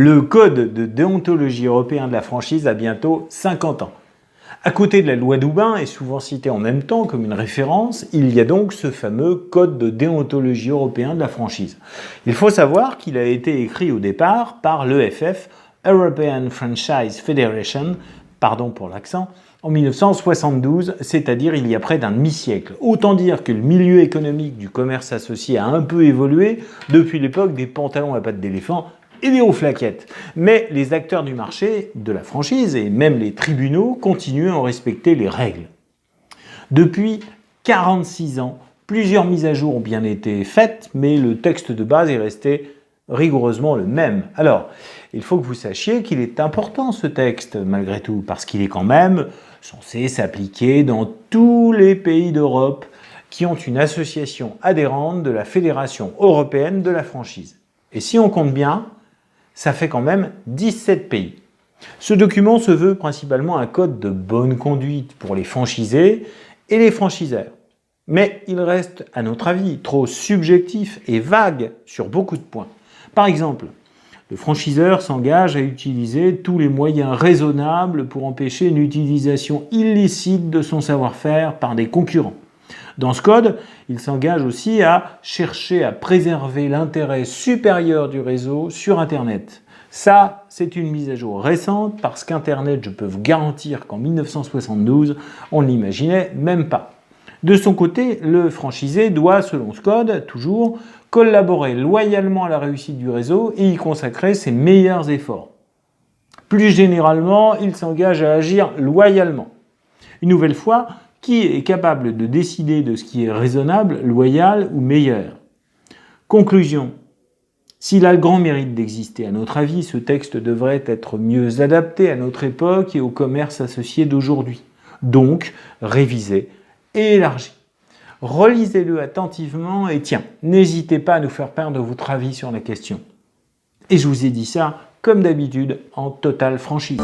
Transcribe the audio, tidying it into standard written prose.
Le code de déontologie européen de la franchise a bientôt 50 ans. À côté de la loi Doubin, et souvent cité en même temps comme une référence, il y a donc ce fameux code de déontologie européen de la franchise. Il faut savoir qu'il a été écrit au départ par l'EFF, European Franchise Federation, pardon pour l'accent, en 1972, c'est-à-dire il y a près d'un demi-siècle. Autant dire que le milieu économique du commerce associé a un peu évolué depuis l'époque des pantalons à pattes d'éléphant et des hauts flaquettes. Mais les acteurs du marché, de la franchise et même les tribunaux continuent à en respecter les règles. Depuis 46 ans, plusieurs mises à jour ont bien été faites, mais le texte de base est resté rigoureusement le même. Alors, il faut que vous sachiez qu'il est important ce texte, malgré tout, parce qu'il est quand même censé s'appliquer dans tous les pays d'Europe qui ont une association adhérente de la Fédération européenne de la franchise. Et si on compte bien, ça fait quand même 17 pays. Ce document se veut principalement un code de bonne conduite pour les franchisés et les franchiseurs. Mais il reste, à notre avis, trop subjectif et vague sur beaucoup de points. Par exemple, le franchiseur s'engage à utiliser tous les moyens raisonnables pour empêcher une utilisation illicite de son savoir-faire par des concurrents. Dans ce code, il s'engage aussi à chercher à préserver l'intérêt supérieur du réseau sur Internet. Ça, c'est une mise à jour récente parce qu'Internet, je peux vous garantir qu'en 1972, on ne l'imaginait même pas. De son côté, le franchisé doit, selon ce code, toujours collaborer loyalement à la réussite du réseau et y consacrer ses meilleurs efforts. Plus généralement, il s'engage à agir loyalement. Une nouvelle fois, qui est capable de décider de ce qui est raisonnable, loyal ou meilleur? Conclusion. S'il a le grand mérite d'exister, à notre avis, ce texte devrait être mieux adapté à notre époque et au commerce associé d'aujourd'hui. Donc, révisé et élargi. Relisez-le attentivement et tiens, n'hésitez pas à nous faire part de votre avis sur la question. Et je vous ai dit ça, comme d'habitude, en totale franchise.